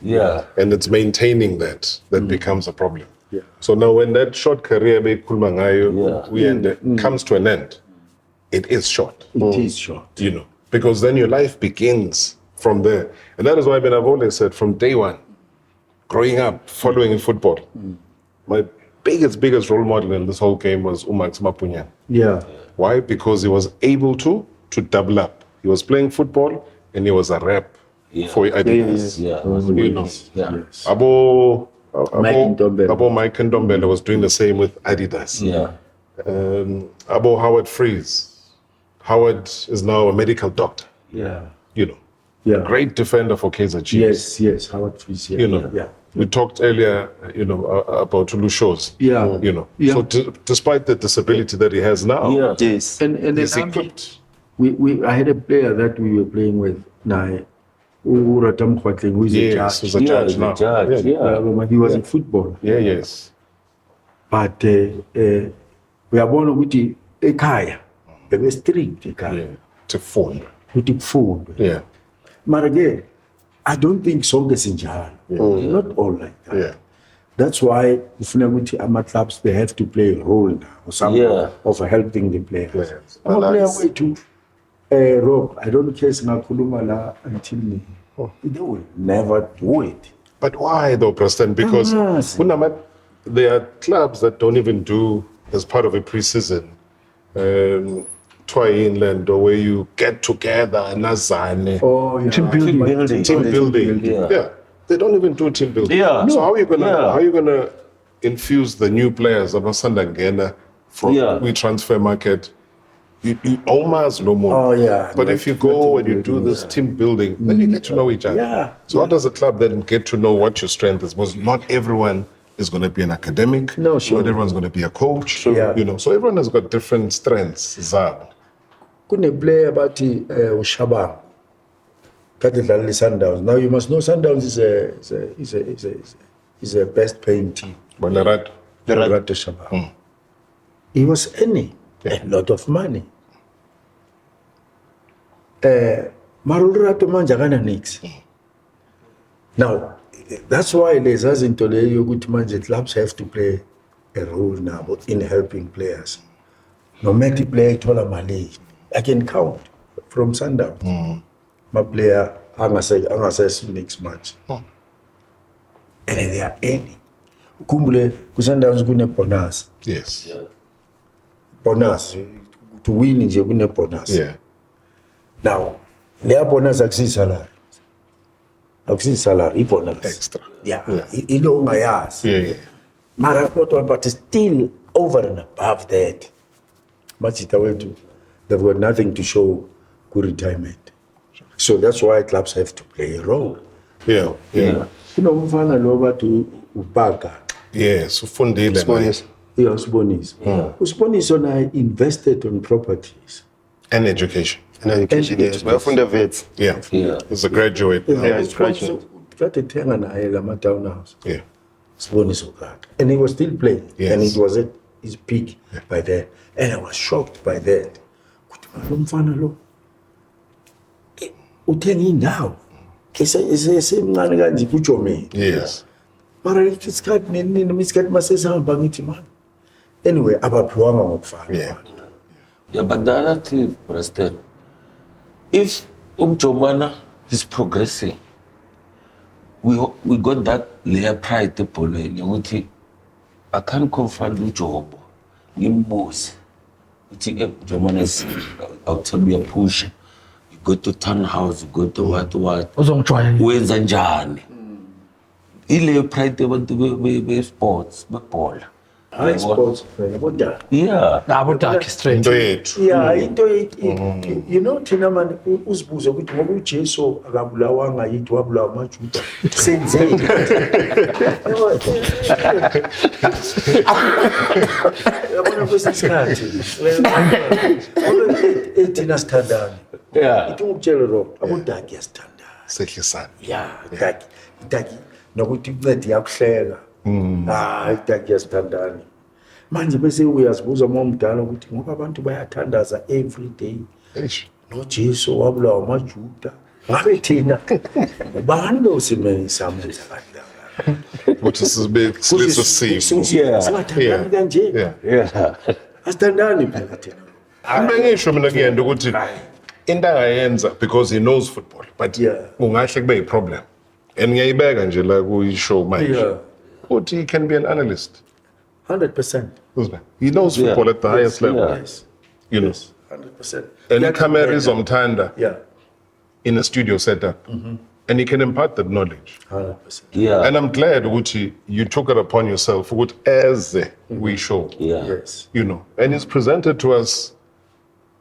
Yeah. And it's maintaining that becomes a problem. Yeah. So now when that short career comes to an end, it is short. It is short. You know, because then your life begins from there. And that is why I've always said from day one, growing up, following football, my biggest role model in this whole game was Umax Mapunyan. Yeah. Why? Because he was able to double up. He was playing football and he was a rep for Adidas. You know. Yes. Abo Mike Mike Ndombele was doing the same with Adidas. Yeah. Abo Howard Freeze. Howard is now a medical doctor. Yeah. You know. Yeah. Great defender for Kaizer Chiefs. Yes. Howard Freeze. Yeah. You know. Yeah. We talked earlier, about Tulu shows. Yeah. You know. Yeah. So despite the disability that he has now, Yes. And he's then equipped. I had a player that we were playing with now, Uratam Kwatling, who is a Yes, judge. he's a judge now. He was in football. Yeah, yes. But we are born with the Ekaya. They were strict, Ekaya. Yeah. To phone. With the food. Yeah. But again, I don't think so. Not all like that. Yeah. That's why if Ama clubs, they have to play a role now or something of helping the players. Players. I'm a player way to Rob. I don't care Kulumala until me. They will never do it. But why though, Preston? Because there are clubs that don't even do as part of a pre-season tour inland or where you get together and nazane. Oh, yeah. Team building. Yeah. They don't even do team building. Yeah. So how are you gonna infuse the new players of Asandangena from we transfer market? You almost no more. Oh, yeah. But if you go and you do this team building, then you get to know each other. Yeah. So how does a club then get to know what your strength is? Because not everyone is going to be an academic. No, sure. Not everyone's going to be a coach. Sure. Yeah. You know, so everyone has got different strengths. Zab. Couldn't play about Shaba. Sundowns. Now you must know Sundowns is a best paying team. Banarat. Shaba. He was earning a lot of money. Marulrato manjagana nix. Now, that's why Les in Toledo good clubs have to play a role now in helping players. No matter play Tola Malay, I can count from Sundown. My player, I'm gonna say next match. And they are any. Kumbule, Sundowns gune bonus. Yes. Bonus. To win is a gune bonus. Yeah. Now, their bonus access salary. Bonus. Extra. Yeah. You know my ass. Yeah. Marawa, but still over and above that. But they've got nothing to show good retirement. So that's why clubs have to play a role. Yeah. You know, Mfana Loba to Upaga. Yes. Ufundile. Yeah, Usbonis on I invested on properties. And education. Yes. Well, from the vets. Yeah. He's a graduate. Yeah, it's graduate. Got a thing and I Lama townhouse. Yeah. Usbonis of that. And he was still playing. Yes. And it was at his peak by then. And I was shocked by that. Mfana Loba. Utengi now. Semncane kanje kuJomi. Yes. Mara isikhathi nini isikhathi masesihamba ngithi man. Anyway, abaphiwanga ngokufana. Yeah, but the other thing, Preston, if Jomana is progressing, we got that layer pride to pull in. I can't confront Ujobo. Nimbos. Jomana is out to be a pusher. You go to townhouse, you go to what. Wenza njani. Ile pride abantu be sports, be ball. High sports, about Yeah. Abodaki straight. Into yethu. Yeah, you know thina man usibuze ukuthi ngoba uJesu akabulawanga yithi wabulawa amaJuda. Senzeni. Yabona kwesikhathi. Ethina sithandana. Yeah. Ithi ukutshela Rob, abodaki yasithandana. Sehlisana. Yeah, idaki nokuthi incede yakuhleka. Idaki yasithandana. manje bese uyazibuza uma umdala ukuthi ngoba abantu bayathandaza every day Eish. noJesu wabulawa amaJuda ngabe thina ubani lo simene samenza kanjani Ukuthi silisa simo. singathandani kanje Yeah. asithandani phela thina Angisho mina kuyena ukuthi into angayenza because he knows football but Yeah. kungahle kube yiproblem. And ngiyayibeka nje la ku-show manje. Yeah. Ukuthi he can be an analyst. 100%. He knows football at the highest level. Yeah. Yes. You know. 100%. And camera is omthanda Yeah. in a studio setup. And he can impart that knowledge. 100%. Yeah. And I'm glad ukuthi you took it upon yourself ukuthi as we show. Yeah. Yes. You know. And he's presented to us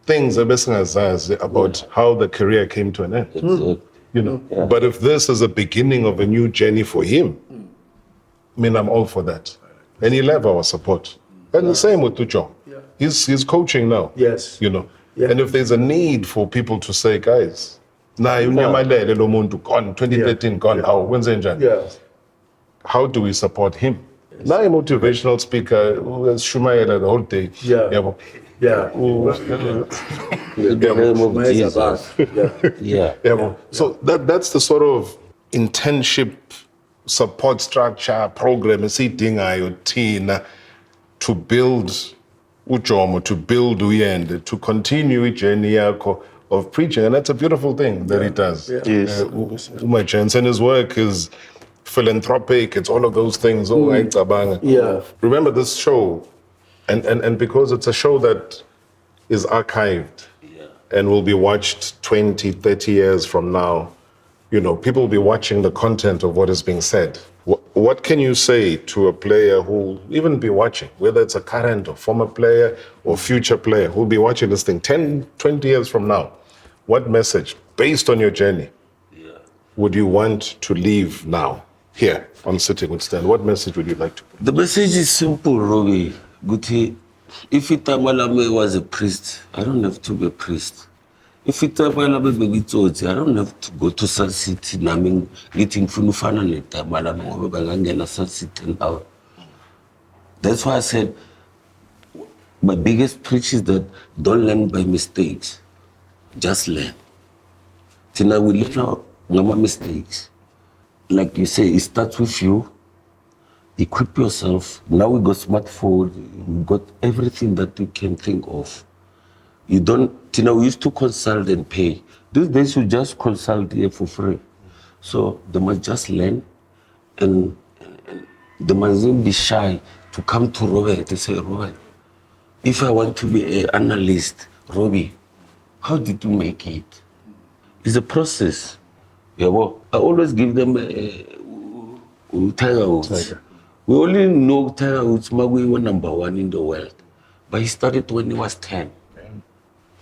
things ebesingazazi about how the career came to an end. Exactly. You know. But if this is a beginning of a new journey for him, I mean, I'm all for that. And he'll have our support. And the same with Tucho. He's coaching now. Yes. You know. Yeah. And if there's a need for people to say, guys, nah, unyamalele lo muntu gone, 2013 gone, how, when's njani? Yeah. How do we support him? Now a motivational speaker who has Shumaila the whole day. Yeah. Yabo. Yeah. In the name of Where's Jesus. about? Yeah. Yeah. Yabo. So that's the sort of internship support structure program esidingayo thina to build uJomo, to build Yende, to continue journey yakho of preaching, and that's a beautiful thing that he does. Yes. My chance, and his work is philanthropic. It's all of those things. Yeah. Remember this show, and because it's a show that is archived and will be watched 20, 30 years from now, you know, people will be watching the content of what is being said. What can you say to a player who will even be watching, whether it's a current or former player or future player who will be watching this thing 10, 20 years from now? What message, based on your journey, would you want to leave now, here on Sitting with Stan? What message would you like to put? The message is simple, Robbie. Guti, if Tshabalala was a priest, I don't have to be a priest. If Tshabalala be I don't have to go to Sun City. Nami getting funufana neTshabalala ngoba bangangena Sun City now. That's why I said my biggest preach is that don't learn by mistakes. Just learn. Tina we learn our mistakes. Like you say, it starts with you. Equip yourself. Now we got smartphone, we got everything that you can think of. You don't, Tina, we used to consult and pay. These days you just consult here for free. So they must just learn and they mustn't be shy to come to Robert and say, Robert, if I want to be an analyst, Robbie, how did you make it? It's a process. Yeah, well, I always give them Tiger Woods. We only know Tiger Woods, we were #1 in the world. But he started when he was 10.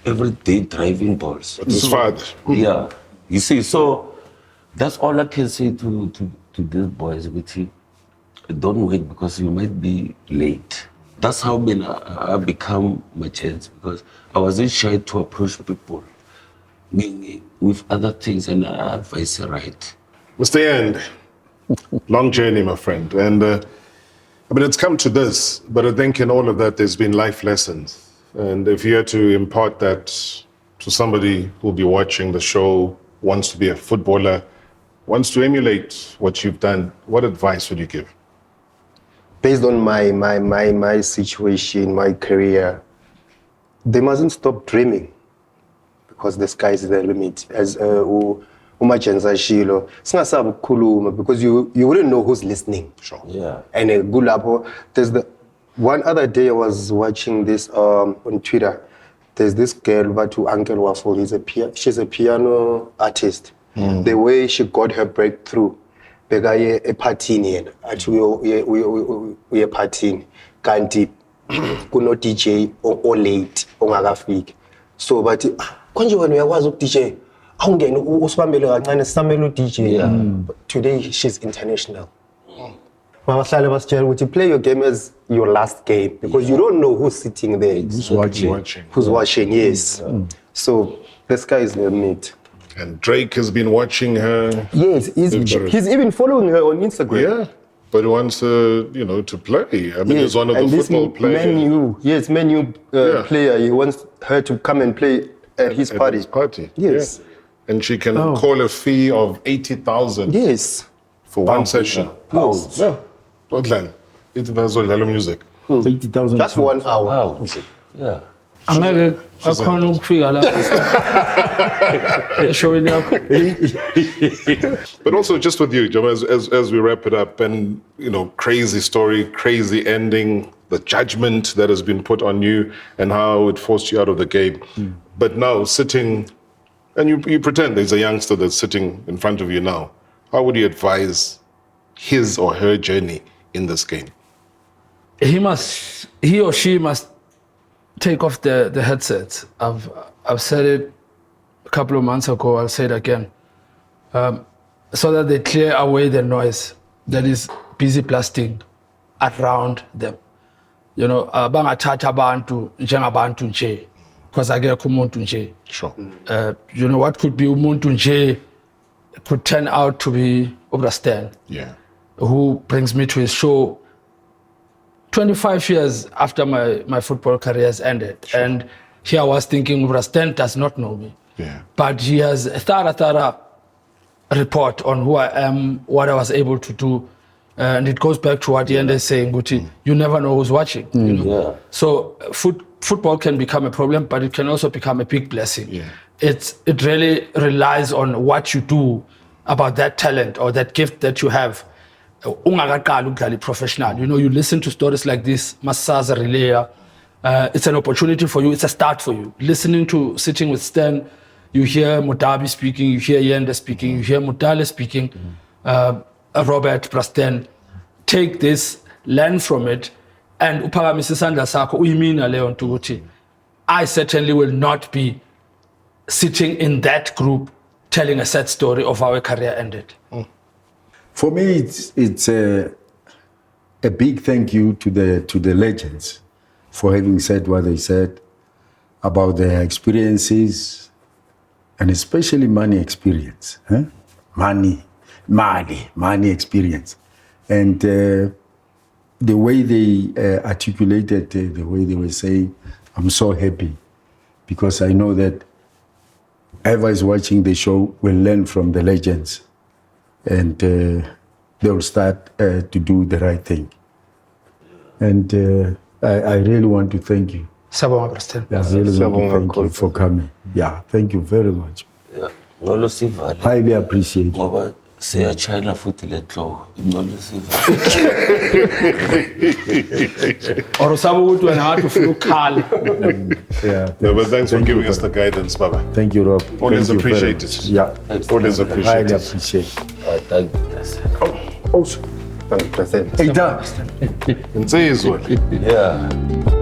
Every day driving balls. But his father. Yeah. You see, so that's all I can say to these boys, which don't wait because you might be late. That's how I become my chance because I wasn't shy to approach people with other things and advice right. Mr. Yende, long journey, my friend. And I mean, it's come to this, but I think in all of that, there's been life lessons. And if you had to impart that to somebody who'll be watching the show, wants to be a footballer, wants to emulate what you've done, what advice would you give? Based on my situation, my career, they mustn't stop dreaming because the sky is the limit. As umajenza shilo, singasabi ukukhuluma because you wouldn't know who's listening. Sure. Yeah. And good lapho, there's the one other day I was watching this on Twitter. There's this girl, Batu Uncle Waffle. She's a piano artist. The way she got her breakthrough, bekaye epartini yena. Athi uye partying. Kanti kuno DJ o late ongakafiki. So bathi konje wena uyakwazi uku DJ. Awungena usibambele kancane sisamele DJ. Today she's international. Play your game as your last game because you don't know who's sitting there. Who's watching? Who's watching, yes. So the sky is the limit. And Drake has been watching her. Yes, he's even following her on Instagram. Yeah. But he wants, to play. I mean, he's one of the football players. Man U player. He wants her to come and play at his party. Yes. Yeah. And she can call a fee of 80,000. Yes. For one session. Pounds. Yeah. What land? It's Hello Music. 80,000. Just 1 hour. Wow. Yeah. Angeke akhona ukufika la. Showing up. But also just with you, Jama, as we wrap it up, and crazy story, crazy ending, the judgment that has been put on you, and how it forced you out of the game. But now sitting, and you pretend there's a youngster that's sitting in front of you now. How would you advise his or her journey in this game? He or she must take off the headset. I've said it a couple of months ago. I'll say it again, so that they clear away the noise that is busy blasting around them. Bangathatha abantu njengabantu nje, because akekho umuntu nje. Sure. What could be umuntu nje could turn out to be Stan, who brings me to his show 25 years after my football career has ended. Sure. And here I was thinking, Stan does not know me. Yeah. But he has a thorough report on who I am, what I was able to do. And it goes back to what Yende is saying, Guti, you never know who's watching. Yeah. So football can become a problem, but it can also become a big blessing. Yeah. It really relies on what you do about that talent or that gift that you have. Professional. You listen to stories like this, Masaza Relaya. It's an opportunity for you. It's a start for you. Sitting with Stan, you hear Modabi speaking, you hear Yende speaking, you hear Motale speaking, Robert Prasten. Take this, learn from it, and upagamise isandla sakho uyimina leyo nto ukuthi I certainly will not be sitting in that group telling a sad story of how a career ended. For me, it's a big thank you to the legends for having said what they said about their experiences, and especially money experience. Money experience. And the way they articulated, the way they were saying, I'm so happy, because I know that whoever is watching the show will learn from the legends, and they will start to do the right thing. And I really want to thank you. Sabonga Prasten. I really want to thank you for coming. Yeah, thank you very much. Yeah. Ngolo sivale. Highly appreciate. Ngoba siya China futhi letlo. Ngolo sivale. Or sabo ukuthi wena ngathi ufuna ukukhala. Yeah. But thanks for giving us the guidance, Baba. Thank you, Rob. Always Thank you very appreciate much. it. Yeah. Always appreciate Highly it. appreciate. Thank you. Also. Present. Hey, Dan. Insizwa. Yeah.